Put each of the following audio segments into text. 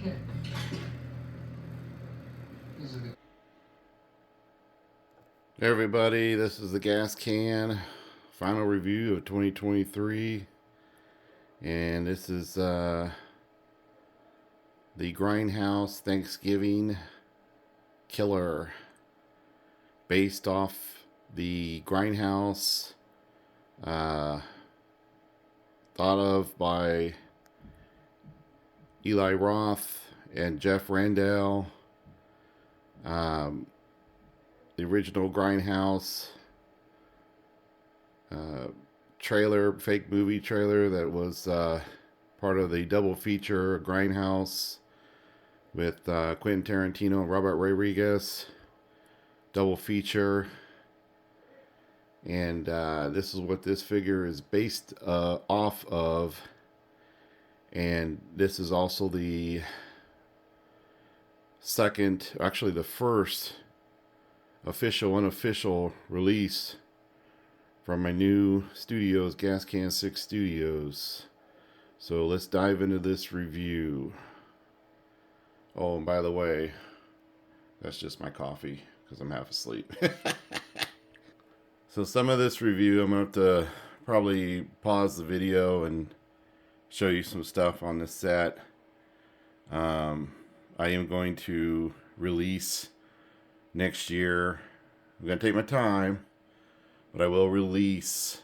SicKkk. This is good. Hey everybody, this is the Gas Can final review of 2023, and this is the Grindhouse Thanksgiving Killer, based off the Grindhouse, thought of by Eli Roth and Jeff Randall. The original Grindhouse trailer, fake movie trailer that was part of the double feature Grindhouse with Quentin Tarantino and Robert Rodriguez. Double feature. And this is what this figure is based off of. And this is also the second, actually the first unofficial release from my new studios, Gas Can 6 Studios. So let's dive into this review. Oh, and by the way, that's just my coffee because I'm half asleep. So some of this review, I'm going to have to probably pause the video and show you some stuff on this set. I am going to release next year. I'm going to take my time, but I will release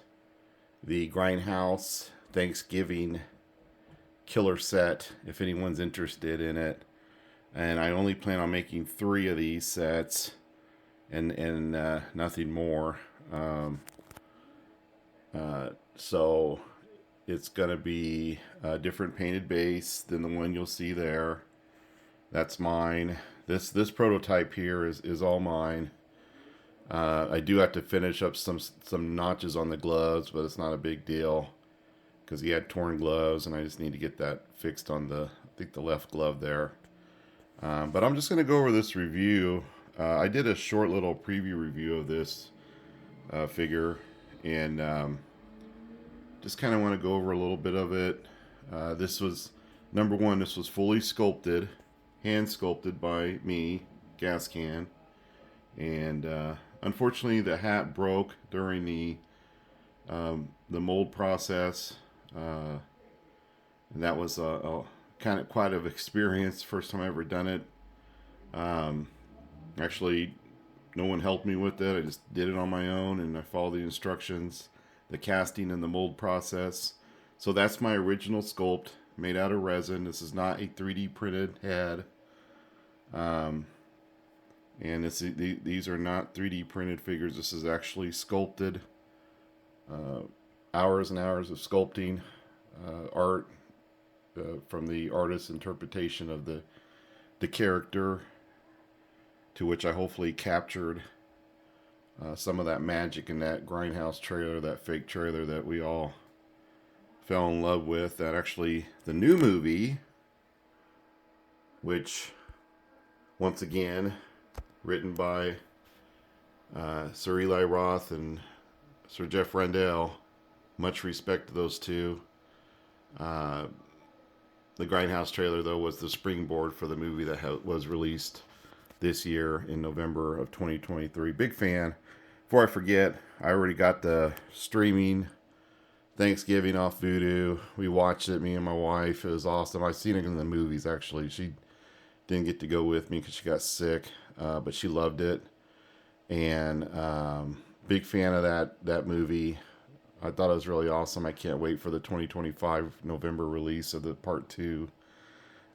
the Grindhouse Thanksgiving Killer set if anyone's interested in it. And I only plan on making 3 of these sets and nothing more. So it's going to be a different painted base than the one you'll see there. That's mine. This prototype here is all mine. I do have to finish up some notches on the gloves, but it's not a big deal because he had torn gloves, and I just need to get that fixed on I think the left glove there. But I'm just going to go over this review. I did a short little preview review of this figure, and just kind of want to go over a little bit of it. This was, number one, this was fully sculpted, hand sculpted by me, Gas Can, and unfortunately the hat broke during the mold process, and that was a kind of quite an experience. First time I ever done it. Actually, no one helped me with it. I just did it on my own, and I followed the instructions, the casting and the mold process. So that's my original sculpt, made out of resin. This is not a 3D printed head. And these are not 3D printed figures. This is actually sculpted. Hours and hours of sculpting, art from the artist's interpretation of the character, to which I hopefully captured some of that magic in that Grindhouse trailer, that fake trailer that we all fell in love with. That actually, the new movie, which, once again, written by Sir Eli Roth and Sir Jeff Randall. Much respect to those two. The Grindhouse trailer, though, was the springboard for the movie that was released this year in November of 2023. Big fan. Before I forget, I already got the streaming Thanksgiving off Vudu. We watched it, me and my wife. It was awesome. I've seen it in the movies, actually. She didn't get to go with me because she got sick, but she loved it. And big fan of that movie. I thought it was really awesome. I can't wait for the 2025 November release of the part 2.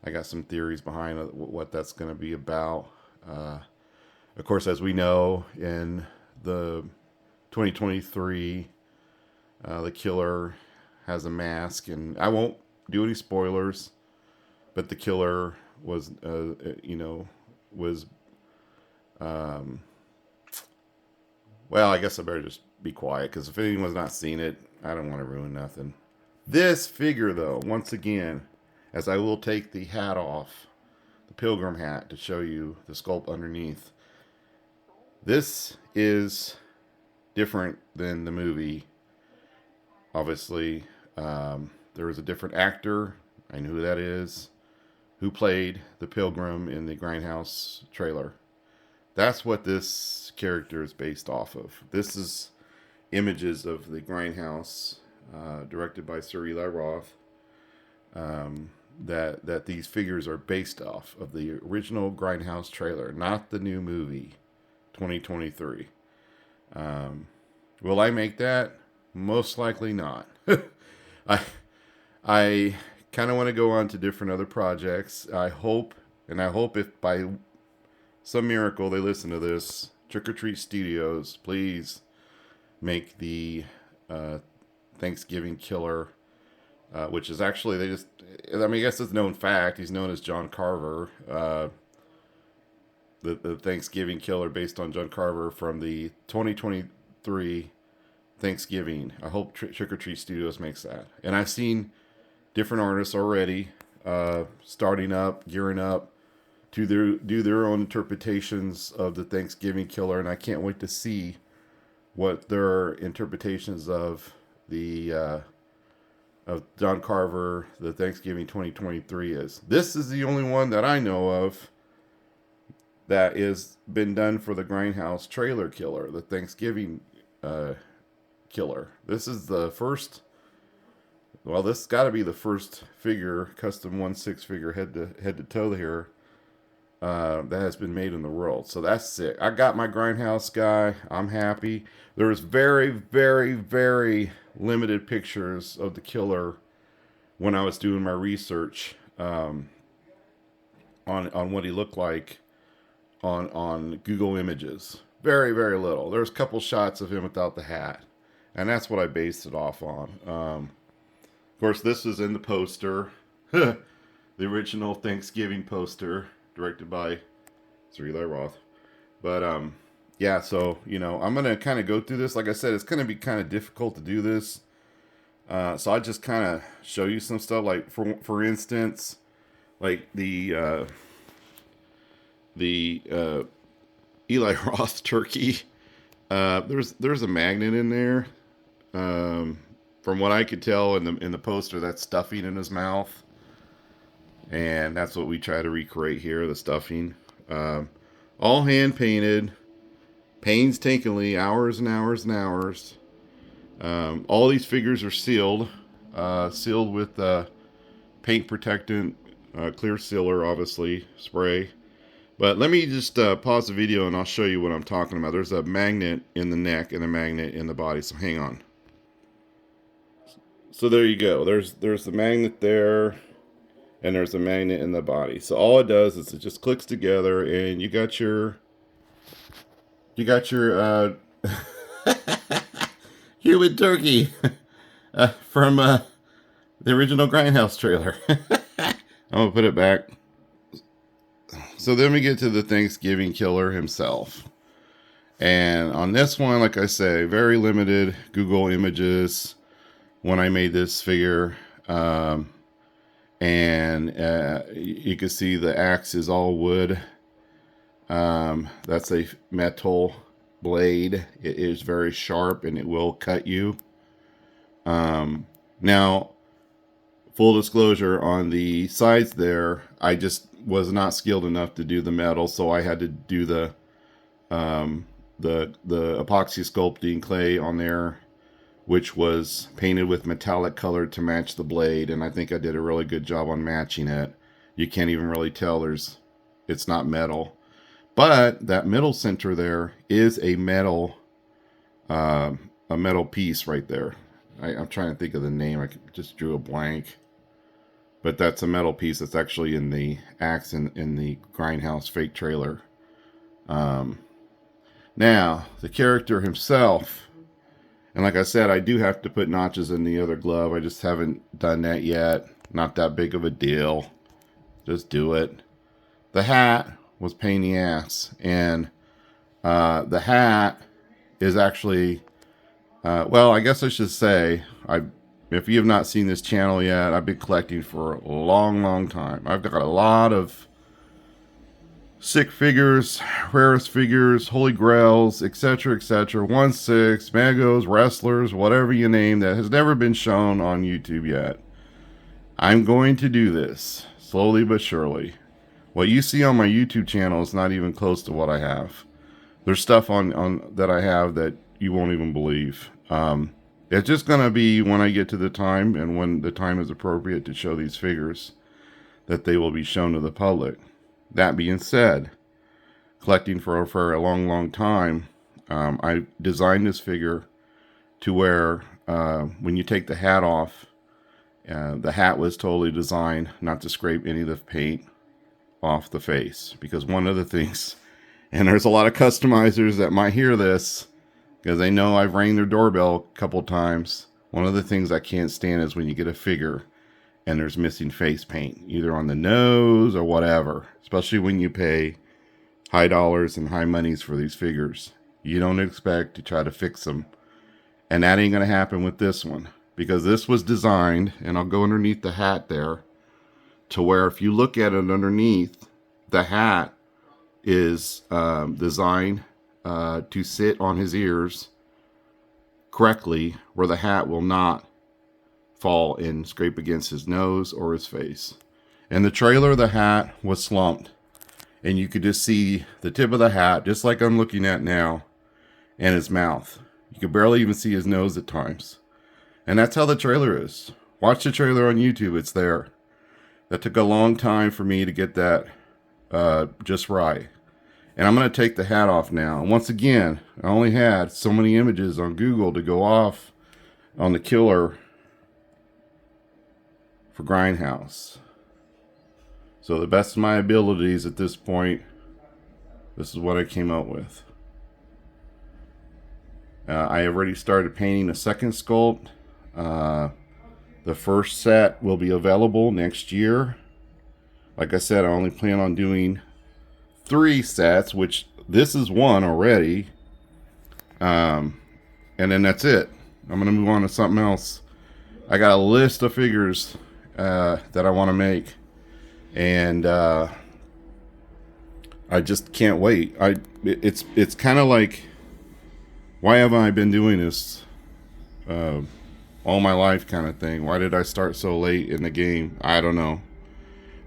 I got some theories behind what that's going to be about. Of course, as we know, in the 2023, the killer has a mask, and I won't do any spoilers, but the killer was, well, I guess I better just be quiet, because if anyone's not seen it, I don't want to ruin nothing. This figure, though, once again, as I will take the hat off, the pilgrim hat, to show you the sculpt underneath, this is different than the movie. Obviously, there was a different actor. I know who that is. who played the Pilgrim in the Grindhouse trailer. That's what this character is based off of. This is images of the Grindhouse, directed by Sir Eli Roth. That these figures are based off of the original Grindhouse trailer, not the new movie, 2023. Will I make that? Most likely not. I kind of want to go on to different other projects. I hope if by some miracle they listen to this, Trick or Treat Studios, please make the Thanksgiving Killer, which is actually, I guess it's a known fact. He's known as John Carver. The Thanksgiving Killer based on John Carver from the 2023 Thanksgiving. I hope Trick or Treat Studios makes that. And I've seen different artists already starting up, gearing up to do their own interpretations of the Thanksgiving Killer, and I can't wait to see what their interpretations of the of John Carver, the Thanksgiving 2023 is. This is the only one that I know of that is been done for the Grindhouse trailer killer, the Thanksgiving killer. This is the first. Well, this has got to be the first figure, custom 1/6 figure, head to toe here, that has been made in the world. So that's sick. I got my Grindhouse guy. I'm happy. There's very, very, very limited pictures of the killer when I was doing my research on what he looked like on Google Images. Very, very little. There's a couple shots of him without the hat, and that's what I based it off on. Of course, this is in the poster, the original Thanksgiving poster, directed by Sir Eli Roth. But yeah, so I'm gonna kind of go through this. Like I said, it's gonna be kind of difficult to do this. So I just kind of show you some stuff. Like for instance, like the Eli Roth turkey. There's a magnet in there. From what I could tell in the poster, that's stuffing in his mouth, and that's what we try to recreate here. The stuffing, all hand painted, painstakingly, hours and hours and hours. All these figures are sealed with paint protectant, clear sealer, obviously spray. But let me just pause the video and I'll show you what I'm talking about. There's a magnet in the neck and a magnet in the body. So hang on. So there you go. There's the magnet there, and there's a magnet in the body. So all it does is it just clicks together, and you got your human turkey from the original Grindhouse trailer. I'm gonna put it back. So then we get to the Thanksgiving Killer himself. And on this one, like I say, very limited Google Images when I made this figure. And you can see the axe is all wood. That's a metal blade. It is very sharp and it will cut you. Now, full disclosure, on the sides there, I just was not skilled enough to do the metal, so I had to do the epoxy sculpting clay on there, which was painted with metallic color to match the blade, and I think I did a really good job on matching it. You can't even really tell it's not metal. But that middle center there is a metal piece right there. I'm trying to think of the name. I just drew a blank. But that's a metal piece that's actually in the axe in the Grindhouse fake trailer. Now, the character himself, and like I said, I do have to put notches in the other glove. I just haven't done that yet. Not that big of a deal. Just do it. The hat was pain in the ass. And the hat is actually, well, I guess I should say, if you have not seen this channel yet, I've been collecting for a long, long time. I've got a lot of sick figures, rarest figures, holy grails, etc., etc., 1/6, Magos, wrestlers, whatever you name, that has never been shown on YouTube yet. I'm going to do this. slowly but surely. What you see on my YouTube channel is not even close to what I have. There's stuff on that I have that you won't even believe. It's just going to be when I get to the time, and when the time is appropriate to show these figures, that they will be shown to the public. That being said, collecting for a long time, I designed this figure to where when you take the hat off, the hat was totally designed not to scrape any of the paint off the face. Because one of the things, and there's a lot of customizers that might hear this, because they know I've rang their doorbell a couple times. One of the things I can't stand is when you get a figure and there's missing face paint, either on the nose or whatever. Especially when you pay high dollars and high monies for these figures. You don't expect to try to fix them. And that ain't going to happen with this one. Because this was designed, and I'll go underneath the hat there, to where if you look at it underneath, the hat is designed to sit on his ears correctly, where the hat will not fall and scrape against his nose or his face. And the trailer of the hat was slumped, and you could just see the tip of the hat, just like I'm looking at now, and his mouth. You could barely even see his nose at times. And that's how the trailer is. Watch the trailer on YouTube, it's there. That took a long time for me to get that just right. And I'm going to take the hat off now. And once again, I only had so many images on Google to go off on the killer for Grindhouse. So the best of my abilities at this point, this is what I came up with. I already started painting a second sculpt. The first set will be available next year. Like I said, I only plan on doing 3 sets, which this is 1 already. And then that's it. I'm going to move on to something else. I got a list of figures that I want to make. And I just can't wait. It's kind of like, why haven't I been doing this all my life kind of thing? Why did I start so late in the game? I don't know.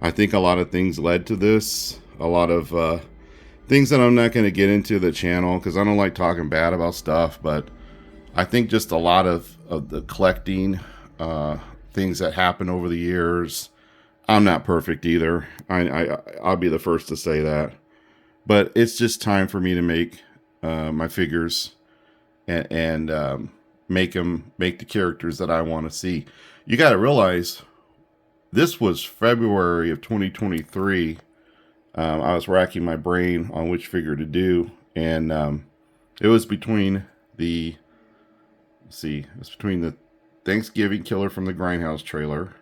I think a lot of things led to this. A lot of things that I'm not going to get into the channel, because I don't like talking bad about stuff. But I think just a lot of the collecting things that happen over the years. I'm not perfect either. I'll be the first to say that. But it's just time for me to make my figures and make the characters that I want to see. You got to realize, this was February of 2023. I was racking my brain on which figure to do, and it was between the Thanksgiving killer from the Grindhouse trailer,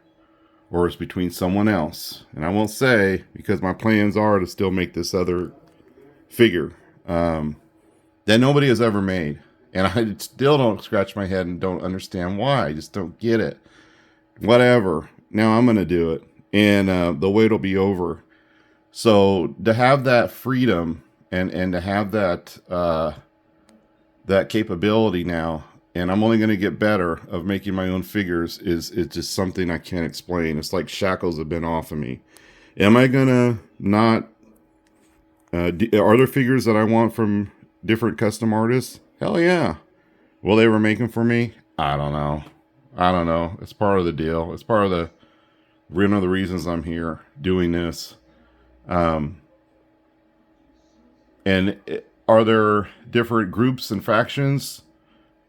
or it's between someone else. And I won't say, because my plans are to still make this other figure that nobody has ever made. And I still don't scratch my head and don't understand why. I just don't get it. Whatever. Now I'm going to do it. And the wait will be over. So to have that freedom and to have that that capability now, and I'm only going to get better of making my own figures, is just something I can't explain. It's like shackles have been off of me. Am I going to not... are there figures that I want from different custom artists? Hell yeah. Will they ever make them for me? I don't know. It's part of the deal. It's part of one of the reasons I'm here doing this. And are there different groups and factions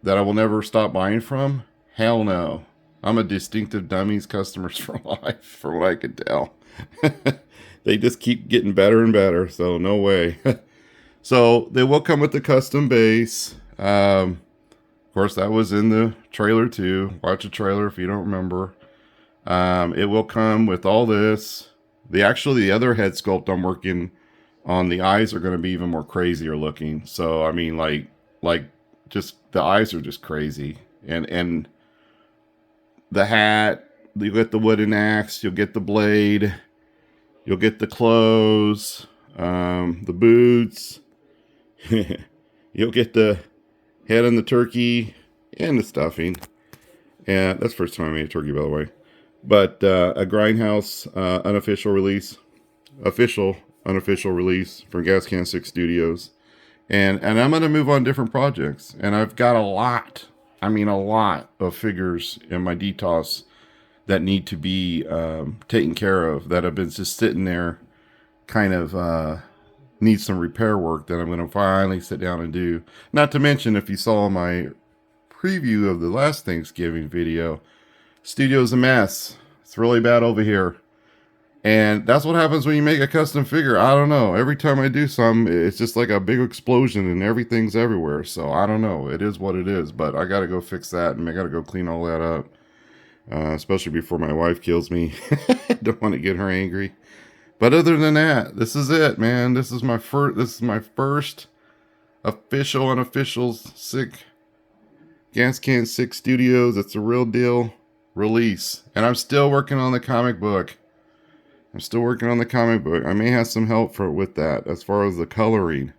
that I will never stop buying from? Hell no. I'm a distinctive dummies customers for life, from what I could tell. They just keep getting better and better, so no way. So they will come with the custom base. Of course, that was in the trailer too. Watch the trailer if you don't remember. It will come with all this. The other head sculpt I'm working on, the eyes are going to be even more crazier looking. So I mean, like just the eyes are just crazy. And the hat, you get the wooden axe, you'll get the blade, you'll get the clothes, the boots. You'll get the head on the turkey and the stuffing. And that's the first time I made a turkey, by the way. But a Grindhouse unofficial release, official unofficial release from Gas Can Sick Studios, and I'm gonna move on to different projects, and I've got a lot. I mean, a lot of figures in my DTOS that need to be taken care of, that have been just sitting there, kind of need some repair work that I'm going to finally sit down and do. Not to mention, if you saw my preview of the last Thanksgiving video, studio's a mess. It's really bad over here. And that's what happens when you make a custom figure. I don't know. Every time I do some, it's just like a big explosion and everything's everywhere. So I don't know. It is what it is. But I got to go fix that, and I got to go clean all that up. Especially before my wife kills me. Don't want to get her angry. But other than that, this is it, man. This is my first official, unofficial Gas Can Sick Studios. It's a real deal release. And I'm still working on the comic book. I may have some help with that as far as the coloring.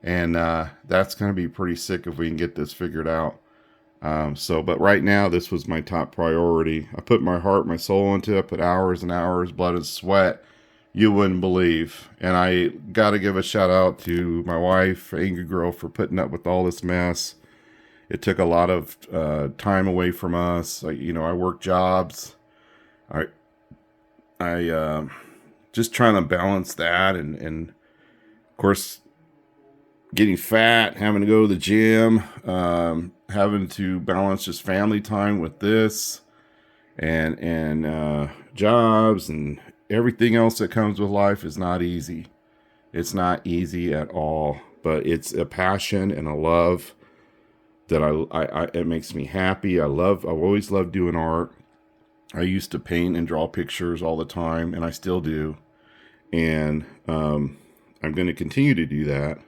And that's going to be pretty sick if we can get this figured out. But right now, this was my top priority. I put my heart, my soul into it. I put hours and hours, blood and sweat. You wouldn't believe. And I got to give a shout out to my wife, Angry Girl, for putting up with all this mess. It took a lot of time away from us. I work jobs. I just trying to balance that, and of course, getting fat, having to go to the gym, having to balance just family time with this, and jobs and everything else that comes with life is not easy. It's not easy at all, but it's a passion and a love that it makes me happy. I've always loved doing art. I used to paint and draw pictures all the time, and I still do. And I'm going to continue to do that.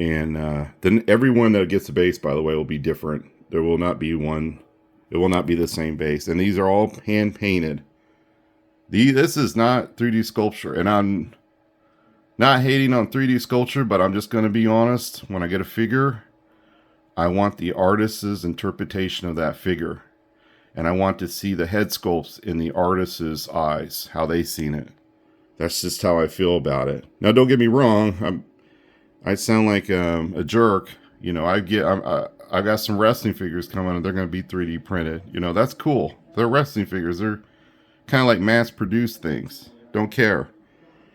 And then everyone that gets a base, by the way, will be different. There will not be one. It will not be the same base. And these are all hand painted. This is not 3D sculpture. And I'm not hating on 3D sculpture, but I'm just going to be honest. When I get a figure, I want the artist's interpretation of that figure. And I want to see the head sculpts in the artist's eyes, how they seen it. That's just how I feel about it. Now, don't get me wrong. I sound like a jerk. I got some wrestling figures coming, and they're going to be 3D printed. That's cool. They're wrestling figures. They're kind of like mass-produced things. Don't care.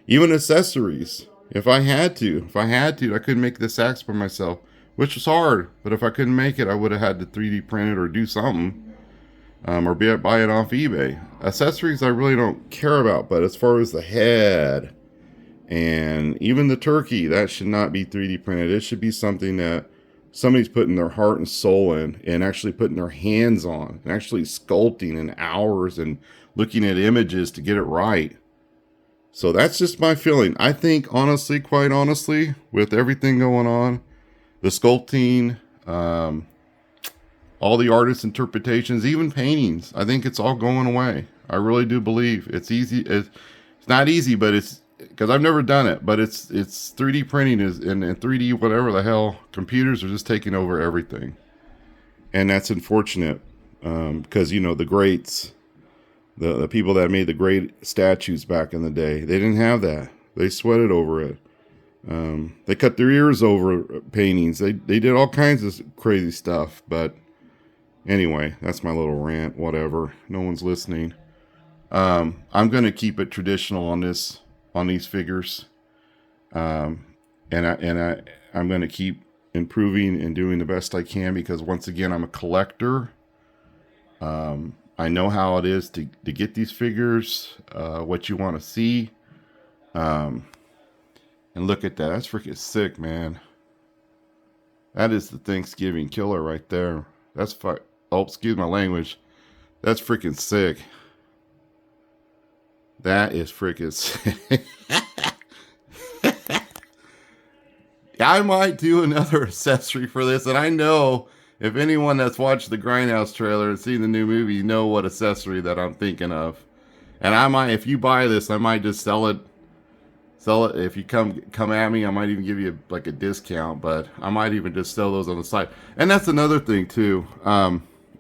Even accessories. If I had to, I couldn't make this axe by myself, which was hard. But if I couldn't make it, I would have had to 3D print it or do something. Or buy it off eBay. Accessories I really don't care about, but as far as the head and even the turkey, that should not be 3D printed. It should be something that somebody's putting their heart and soul in, and actually putting their hands on, and actually sculpting in hours and looking at images to get it right. So that's just my feeling. I think, honestly, quite honestly, with everything going on, the sculpting, all the artist interpretations, even paintings, I think it's all going away. I really do believe it's easy. It's not easy, but it's because I've never done it. But it's 3D printing and 3D whatever the hell. Computers are just taking over everything, and that's unfortunate because the greats, the people that made the great statues back in the day, they didn't have that. They sweated over it. They cut their ears over paintings. They did all kinds of crazy stuff, but. Anyway, that's my little rant, whatever. No one's listening. I'm going to keep it traditional on these figures. And I'm going to keep improving and doing the best I can, because once again, I'm a collector. I know how it is to get these figures, what you want to see. And look at that. That's freaking sick, man. That is the Thanksgiving killer right there. That's oh, excuse my language. That's freaking sick. That is freaking sick. I might do another accessory for this, and I know if anyone that's watched the Grindhouse trailer and seen the new movie, you know what accessory that I'm thinking of. And I might, if you buy this, I might just sell it. If you come at me, I might even give you like a discount, but I might even just sell those on the side. And that's another thing too.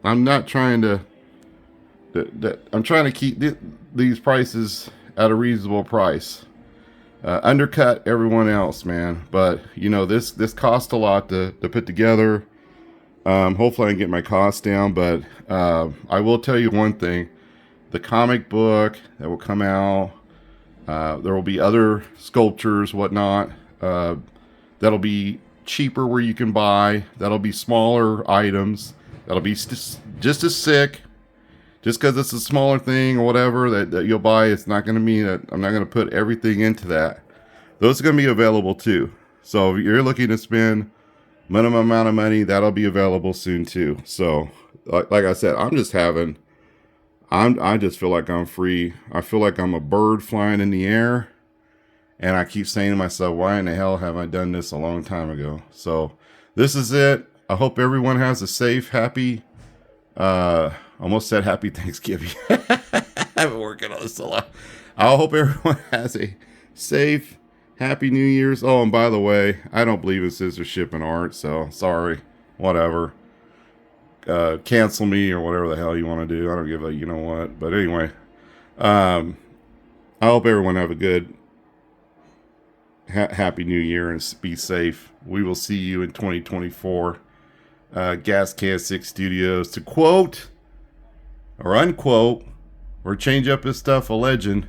I'm not trying to that I'm trying to keep these prices at a reasonable price. Undercut everyone else, man. But you know, this cost a lot to put together. Hopefully I can get my costs down, but I will tell you one thing. The comic book that will come out, there will be other sculptures, whatnot, that'll be cheaper where you can buy. That'll be smaller items. That'll be just as sick. Just because it's a smaller thing or whatever that you'll buy, it's not going to mean that I'm not going to put everything into that. Those are going to be available too. So if you're looking to spend minimum amount of money, that'll be available soon too. So like I said, I just feel like I'm free. I feel like I'm a bird flying in the air. And I keep saying to myself, why in the hell have I done this a long time ago? So this is it. I hope everyone has a safe, happy, almost said happy Thanksgiving. I've been working on this a lot. I hope everyone has a safe, happy New Year's. Oh, and by the way, I don't believe in censorship and art, so sorry. Whatever. Cancel me or whatever the hell you want to do. I don't give a you know what. But anyway, I hope everyone have a good, happy New Year and be safe. We will see you in 2024. Gas Can 6 Studios. To quote or unquote or change up his stuff, a legend.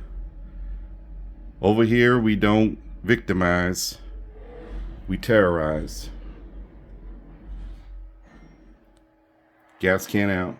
Over here, we don't victimize, we terrorize. Gas Can out.